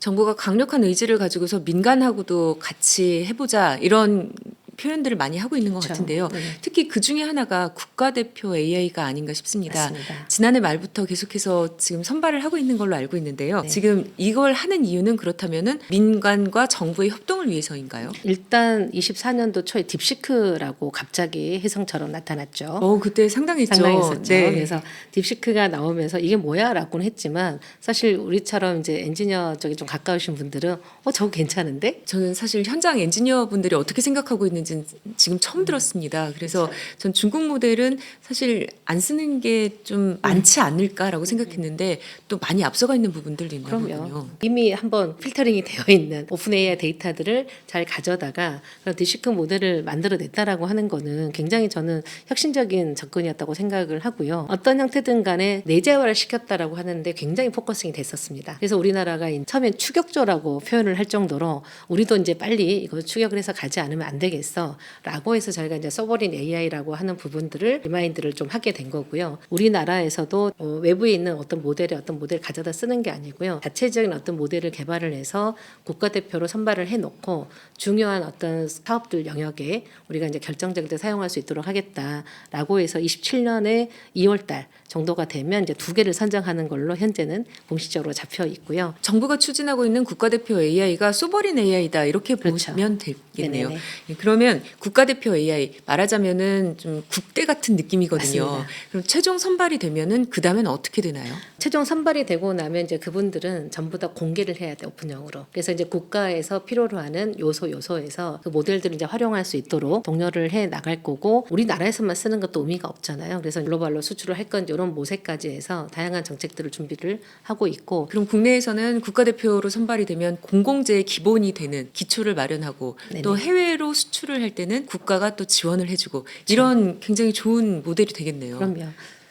정부가 강력한 의지를 가지고서 민간하고도 같이 해보자 이런 표현들을 많이 하고 있는 것 그렇죠. 같은데요. 네. 특히 그 중에 하나가 국가대표 AI가 아닌가 싶습니다. 맞습니다. 지난해 말부터 계속해서 지금 선발을 하고 있는 걸로 알고 있는데요. 네. 지금 이걸 하는 이유는 그렇다면은 민간과 정부의 협동을 위해서인가요? 일단 24년도 초에 딥시크라고 갑자기 혜성처럼 나타났죠. 그때 상당했죠. 상당했었죠. 네. 그래서 딥시크가 나오면서 이게 뭐야라고는 했지만 사실 우리처럼 이제 엔지니어 쪽에 좀 가까우신 분들은 저거 괜찮은데? 저는 사실 현장 엔지니어 분들이 어떻게 생각하고 있는지 지금 처음 들었습니다. 그래서 전 중국 모델은 사실 안 쓰는 게 좀 많지 않을까라고 생각했는데 또 많이 앞서가 있는 부분들도 있나 그럼요. 보군요. 이미 한번 필터링이 되어 있는 오픈 AI 데이터들을 잘 가져다가 그런 딥시크 모델을 만들어냈다라고 하는 거는 굉장히 저는 혁신적인 접근이었다고 생각을 하고요. 어떤 형태든 간에 내재화를 시켰다라고 하는데 굉장히 포커싱이 됐었습니다. 그래서 우리나라가 처음엔 추격조라고 표현을 할 정도로 우리도 이제 빨리 이거 추격을 해서 가지 않으면 안 되겠어 라고 해서 저희가 이제 서버린 AI라고 하는 부분들을 리마인드를 좀 하게 된 거고요. 우리나라에서도 외부에 있는 어떤 모델 가져다 쓰는 게 아니고요. 자체적인 어떤 모델을 개발을 해서 국가대표로 선발을 해놓고 중요한 어떤 사업들 영역에 우리가 이제 결정적일 때 사용할 수 있도록 하겠다라고 해서 27년에 2월달 정도가 되면 이제 2개를 선정하는 걸로 현재는 공식적으로 잡혀 있고요. 정부가 추진하고 있는 국가대표 AI가 소버린 AI다 이렇게 그렇죠. 보시면 되겠네요. 네네네. 그러면 국가대표 AI 말하자면은 좀 국대 같은 느낌이거든요. 맞습니다. 그럼 최종 선발이 되면은 그 다음엔 어떻게 되나요? 최종 선발이 되고 나면 이제 그분들은 전부 다 공개를 해야 돼 오픈형으로. 그래서 이제 국가에서 필요로 하는 요소에서 그 모델들을 이제 활용할 수 있도록 독려를 해 나갈 거고 우리나라에서만 쓰는 것도 의미가 없잖아요. 그래서 글로벌로 수출을 할 건지 이런 모색까지 해서 다양한 정책들을 준비를 하고 있고. 그럼 국내에서는 국가대표로 선발이 되면 공공재의 기본이 되는 기초를 마련하고 네네. 또 해외로 수출을 할 때는 국가가 또 지원을 해주고 이런 굉장히 좋은 모델이 되겠네요. 그럼요.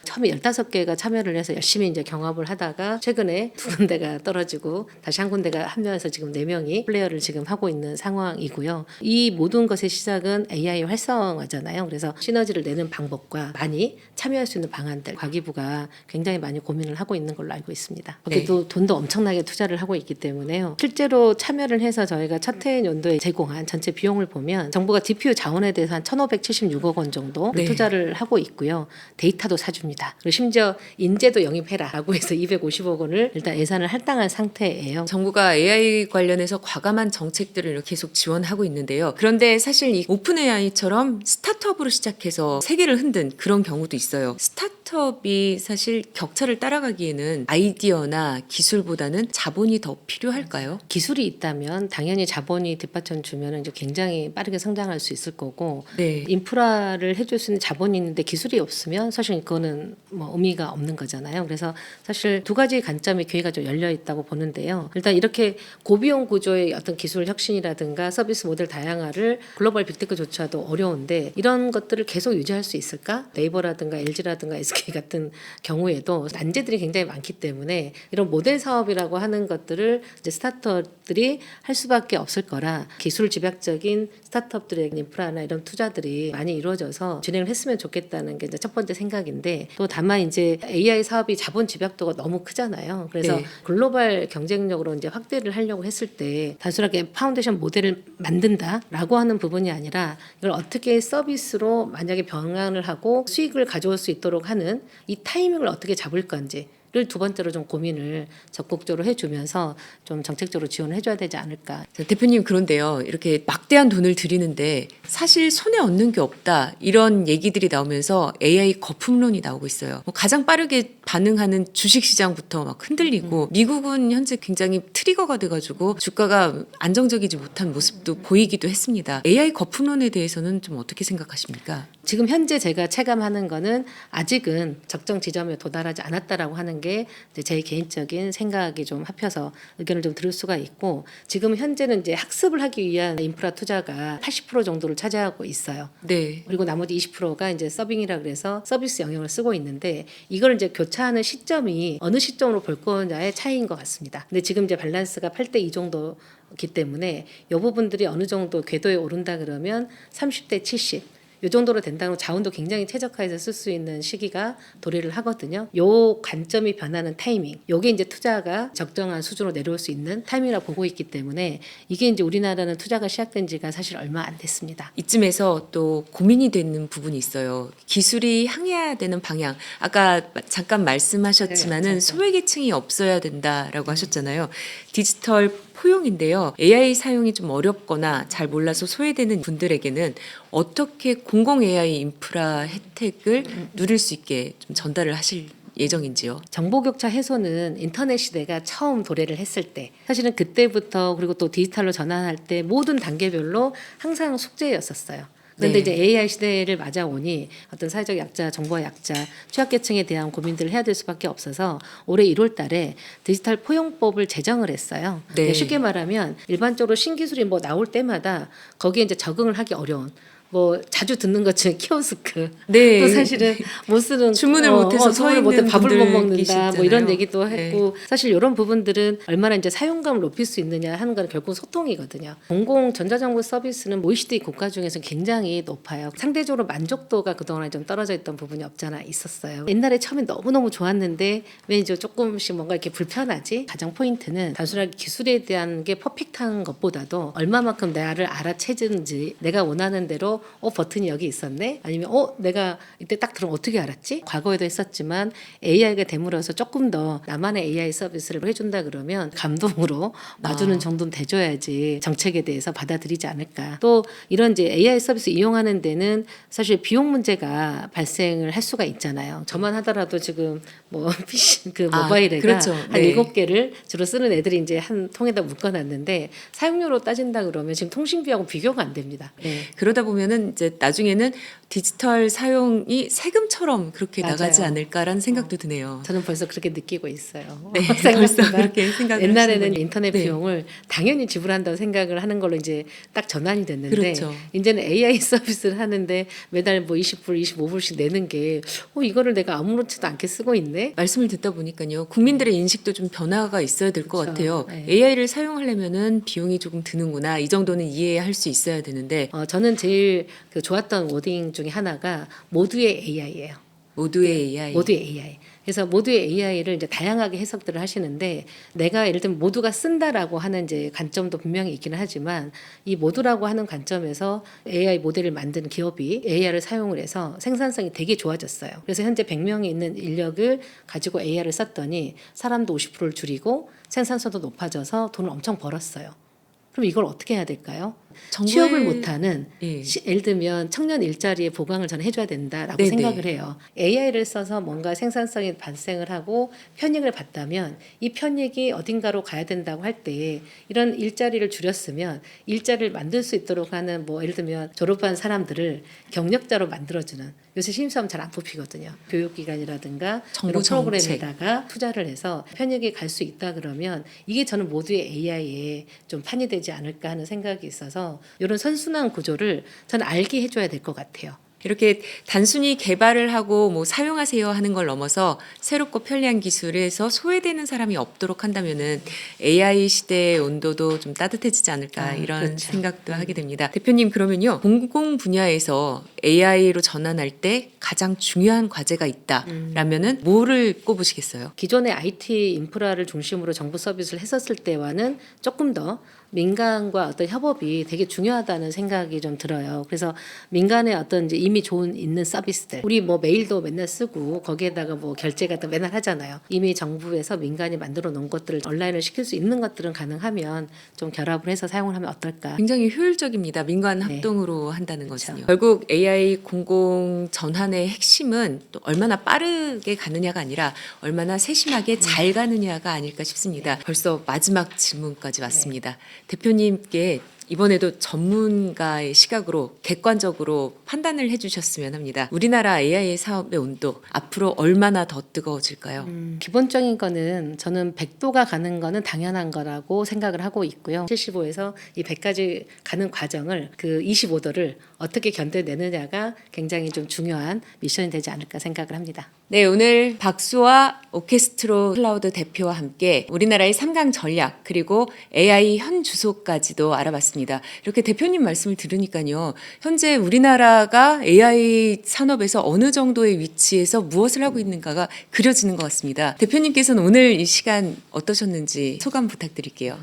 처음에 15개가 참여를 해서 열심히 이제 경합을 하다가 최근에 2군데가 떨어지고 다시 한 군데가 합류해서 지금 4명이 플레이어를 지금 하고 있는 상황이고요. 이 모든 것의 시작은 AI 활성화잖아요. 그래서 시너지를 내는 방법과 많이 참여할 수 있는 방안들 과기부가 굉장히 많이 고민을 하고 있는 걸로 알고 있습니다. 거기도 돈도 엄청나게 투자를 하고 있기 때문에요. 실제로 참여를 해서 저희가 첫 해 연도에 제공한 전체 비용을 보면 정부가 DPU 자원에 대해서 한 1,576억 원 정도 네. 투자를 하고 있고요. 데이터도 사줍니다. 그리고 심지어 인재도 영입해라라고 해서 250억 원을 일단 예산을 할당한 상태예요. 정부가 AI 관련해서 과감한 정책들을 계속 지원하고 있는데요. 그런데 사실 이 오픈 AI처럼 스타트업으로 시작해서 세계를 흔든 그런 경우도 있어요. 스타트업이 사실 격차를 따라가기에는 아이디어나 기술보다는 자본이 더 필요할까요? 기술이 있다면 당연히 자본이 뒷받쳐 주면 이제 굉장히 빠르게 성장할 수 있을 거고 네. 인프라를 해줄 수 있는 자본이 있는데 기술이 없으면 사실 그거는 뭐 의미가 없는 거잖아요. 그래서 사실 두 가지 관점의 기회가 좀 열려 있다고 보는데요. 일단 이렇게 고비용 구조의 어떤 기술 혁신이라든가 서비스 모델 다양화를 글로벌 빅테크조차도 어려운데 이런 것들을 계속 유지할 수 있을까? 네이버라든가 LG라든가 SK 같은 경우에도 난제들이 굉장히 많기 때문에 이런 모델 사업이라고 하는 것들을 이제 스타트업들이 할 수밖에 없을 거라 기술 집약적인 스타트업들의 인프라나 이런 투자들이 많이 이루어져서 진행을 했으면 좋겠다는 게 이제 첫 번째 생각인데 또 다만 이제 AI 사업이 자본 집약도가 너무 크잖아요. 그래서 네. 글로벌 경쟁력으로 이제 확대를 하려고 했을 때 단순하게 파운데이션 모델을 만든다라고 하는 부분이 아니라 이걸 어떻게 서비스로 만약에 병행을 하고 수익을 가져올 수 있도록 하는 이 타이밍을 어떻게 잡을 건지 를 두 번째로 좀 고민을 적극적으로 해주면서 좀 정책적으로 지원을 해줘야 되지 않을까. 자, 대표님 그런데요. 이렇게 막대한 돈을 들이는데 사실 손에 얻는 게 없다. 이런 얘기들이 나오면서 AI 거품론이 나오고 있어요. 가장 빠르게 반응하는 주식시장부터 막 흔들리고 미국은 현재 굉장히 트리거가 돼가지고 주가가 안정적이지 못한 모습도 보이기도 했습니다. AI 거품론에 대해서는 좀 어떻게 생각하십니까? 지금 현재 제가 체감하는 거는 아직은 적정 지점에 도달하지 않았다라고 하는 게 이제 제 개인적인 생각이 좀 합해서 의견을 좀 들을 수가 있고 지금 현재는 이제 학습을 하기 위한 인프라 투자가 80% 정도를 차지하고 있어요. 네. 그리고 나머지 20%가 이제 서빙이라 그래서 서비스 영역을 쓰고 있는데 이걸 이제 교차하는 시점이 어느 시점으로 볼 거냐의 차이인 것 같습니다. 근데 지금 이제 밸런스가 8대2 정도기 때문에 이 부분들이 어느 정도 궤도에 오른다 그러면 30대 70 이 정도로 된다면 자원도 굉장히 최적화해서 쓸 수 있는 시기가 도래를 하거든요. 요 관점이 변하는 타이밍, 요게 이제 투자가 적정한 수준으로 내려올 수 있는 타이밍이라고 보고 있기 때문에 이게 이제 우리나라는 투자가 시작된 지가 사실 얼마 안 됐습니다. 이쯤에서 또 고민이 되는 부분이 있어요. 기술이 향해야 되는 방향. 아까 잠깐 말씀하셨지만은 네, 소외계층이 없어야 된다라고 하셨잖아요. 디지털 포용인데요. AI 사용이 좀 어렵거나 잘 몰라서 소외되는 분들에게는 어떻게 공공 AI 인프라 혜택을 누릴 수 있게 좀 전달을 하실 예정인지요? 정보격차 해소는 인터넷 시대가 처음 도래를 했을 때 사실은 그때부터 그리고 또 디지털로 전환할 때 모든 단계별로 항상 숙제였었어요. 그런데 네. 이제 AI 시대를 맞아오니 어떤 사회적 약자, 정보화 약자, 취약계층에 대한 고민들을 해야 될 수밖에 없어서 올해 1월 달에 디지털 포용법을 제정을 했어요. 네. 쉽게 말하면 일반적으로 신기술이 뭐 나올 때마다 거기에 이제 적응을 하기 어려운 뭐 자주 듣는 것 중에 키오스크 네. 또 사실은 못 쓰는 주문을 못해서 서 주문을 못해 있는 밥을 못 분들 먹는다 뭐 이런 계시잖아요. 얘기도 했고 사실 이런 부분들은 얼마나 이제 사용감을 높일 수 있느냐 하는 건 결국 소통이거든요. 공공 전자정보 서비스는 OECD 국가 중에서 굉장히 높아요. 상대적으로 만족도가 그동안에 좀 떨어져 있던 부분이 없잖아 있었어요. 옛날에 처음에 너무너무 좋았는데 왜 이제 조금씩 뭔가 이렇게 불편하지? 가장 포인트는 단순하게 기술에 대한 게 퍼펙트한 것보다도 얼마만큼 나를 알아채는지 내가 원하는 대로 버튼이 여기 있었네? 아니면 내가 이때 딱 들으면 어떻게 알았지? 과거에도 했었지만 AI가 됨으로써 조금 더 나만의 AI 서비스를 해준다 그러면 감동으로 와주는 정도는 돼줘야지 정책에 대해서 받아들이지 않을까. 또 이런 이제 AI 서비스 이용하는 데는 사실 비용 문제가 발생을 할 수가 있잖아요. 저만 하더라도 지금 뭐 PC 그 모바일에가 그렇죠. 한 네. 7개를 주로 쓰는 애들이 이제 한 통에다 묶어놨는데 사용료로 따진다 그러면 지금 통신비하고 비교가 안 됩니다. 네. 그러다 보면은 이제 나중에는 디지털 사용이 세금처럼 그렇게 맞아요. 나가지 않을까라는 생각도 드네요. 저는 벌써 그렇게 느끼고 있어요. 네, 생각보다 벌써 그렇게 생각을 옛날에는 하시는군요. 인터넷 네. 비용을 당연히 지불한다고 생각을 하는 걸로 이제 딱 전환이 됐는데 그렇죠. 이제는 AI 서비스를 하는데 매달 뭐 20불, 25불씩 내는 게 이거를 내가 아무렇지도 않게 쓰고 있네. 말씀을 듣다 보니까요. 국민들의 인식도 좀 변화가 있어야 될 것 그렇죠. 같아요. 네. AI를 사용하려면은 비용이 조금 드는구나. 이 정도는 이해할 수 있어야 되는데 저는 제일 그 좋았던 워딩 중에 하나가 모두의 AI예요. 모두의 AI. 모두의 AI. 그래서 모두의 AI를 이제 다양하게 해석들을 하시는데 내가 예를 들면 모두가 쓴다라고 하는 이제 관점도 분명히 있기는 하지만 이 모두라고 하는 관점에서 AI 모델을 만든 기업이 AI를 사용을 해서 생산성이 되게 좋아졌어요. 그래서 현재 100명이 있는 인력을 가지고 AI를 썼더니 사람도 50%를 줄이고 생산성도 높아져서 돈을 엄청 벌었어요. 그럼 이걸 어떻게 해야 될까요? 취업을 못하는 예. 예를 들면 청년 일자리의 보강을 저는 해줘야 된다라고 네네. 생각을 해요. AI를 써서 뭔가 생산성이 발생을 하고 편익을 봤다면 이 편익이 어딘가로 가야 된다고 할 때 이런 일자리를 줄였으면 일자리를 만들 수 있도록 하는 뭐 예를 들면 졸업한 사람들을 경력자로 만들어주는 요새 신입사원 잘 안 뽑히거든요. 교육기관이라든가 정부 이런 정책. 프로그램에다가 투자를 해서 편익이 갈 수 있다 그러면 이게 저는 모두의 AI에 좀 판이 되지 않을까 하는 생각이 있어서 이런 선순환 구조를 저는 알게 해줘야 될 것 같아요. 이렇게 단순히 개발을 하고 뭐 사용하세요 하는 걸 넘어서 새롭고 편리한 기술에서 소외되는 사람이 없도록 한다면은 AI 시대의 온도도 좀 따뜻해지지 않을까 이런 그렇죠. 생각도 하게 됩니다. 대표님 그러면요 공공 분야에서 AI로 전환할 때 가장 중요한 과제가 있다라면은 뭐를 꼽으시겠어요? 기존의 IT 인프라를 중심으로 정부 서비스를 했었을 때와는 조금 더 민간과 어떤 협업이 되게 중요하다는 생각이 좀 들어요. 그래서 민간의 어떤 이제 이미 있는 서비스들, 우리 뭐 메일도 맨날 쓰고 거기에다가 뭐 결제 같은 거 맨날 하잖아요. 이미 정부에서 민간이 만들어 놓은 것들을 온라인을 시킬 수 있는 것들은 가능하면 좀 결합을 해서 사용을 하면 어떨까? 굉장히 효율적입니다. 민간 네. 합동으로 한다는 그렇죠. 것은요. 결국 AI 공공 전환의 핵심은 또 얼마나 빠르게 가느냐가 아니라 얼마나 세심하게 잘 가느냐가 아닐까 싶습니다. 벌써 마지막 질문까지 왔습니다. 대표님께 이번에도 전문가의 시각으로 객관적으로 판단을 해주셨으면 합니다. 우리나라 AI 사업의 온도 앞으로 얼마나 더 뜨거워질까요? 기본적인 거는 저는 100도가 가는 거는 당연한 거라고 생각을 하고 있고요. 75에서 이 100까지 가는 과정을 그 25도를 어떻게 견뎌내느냐가 굉장히 좀 중요한 미션이 되지 않을까 생각을 합니다. 네, 오늘 박수와 오케스트로 클라우드 대표와 함께 우리나라의 3강 전략 그리고 AI 현 주소까지도 알아봤습니다. 같습니다. 이렇게 대표님 말씀을 들으니까요. 현재 우리나라가 AI 산업에서 어느 정도의 위치에서 무엇을 하고 있는가가 그려지는 것 같습니다. 대표님께서는 오늘 이 시간 어떠셨는지 소감 부탁드릴게요.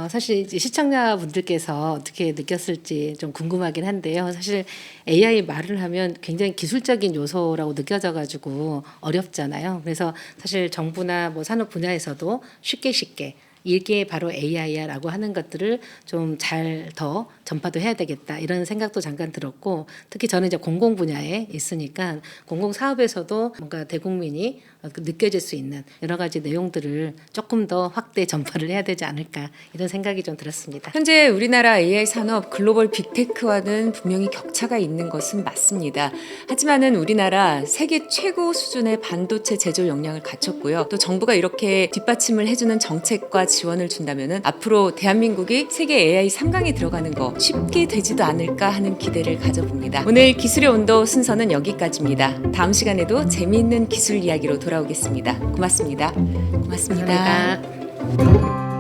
사실 이제 시청자분들께서 어떻게 느꼈을지 좀 궁금하긴 한데요. 사실 AI 말을 하면 굉장히 기술적인 요소라고 느껴져가지고 어렵잖아요. 그래서 사실 정부나 뭐 산업 분야에서도 쉽게 이게 바로 AI야라고 하는 것들을 좀 잘 더 전파도 해야 되겠다 이런 생각도 잠깐 들었고, 특히 저는 이제 공공 분야에 있으니까 공공 사업에서도 뭔가 대국민이 느껴질 수 있는 여러 가지 내용들을 조금 더 확대 전파를 해야 되지 않을까 이런 생각이 좀 들었습니다. 현재 우리나라 AI 산업 글로벌 빅테크와는 분명히 격차가 있는 것은 맞습니다. 하지만은 우리나라 세계 최고 수준의 반도체 제조 역량을 갖췄고요. 또 정부가 이렇게 뒷받침을 해주는 정책과 지원을 준다면은 앞으로 대한민국이 세계 AI 3강에 들어가는 거 쉽게 되지도 않을까 하는 기대를 가져봅니다. 오늘 기술의 온도 순서는 여기까지입니다. 다음 시간에도 재미있는 기술 이야기로 돌아오겠습니다. 고맙습니다. 고맙습니다. 감사합니다.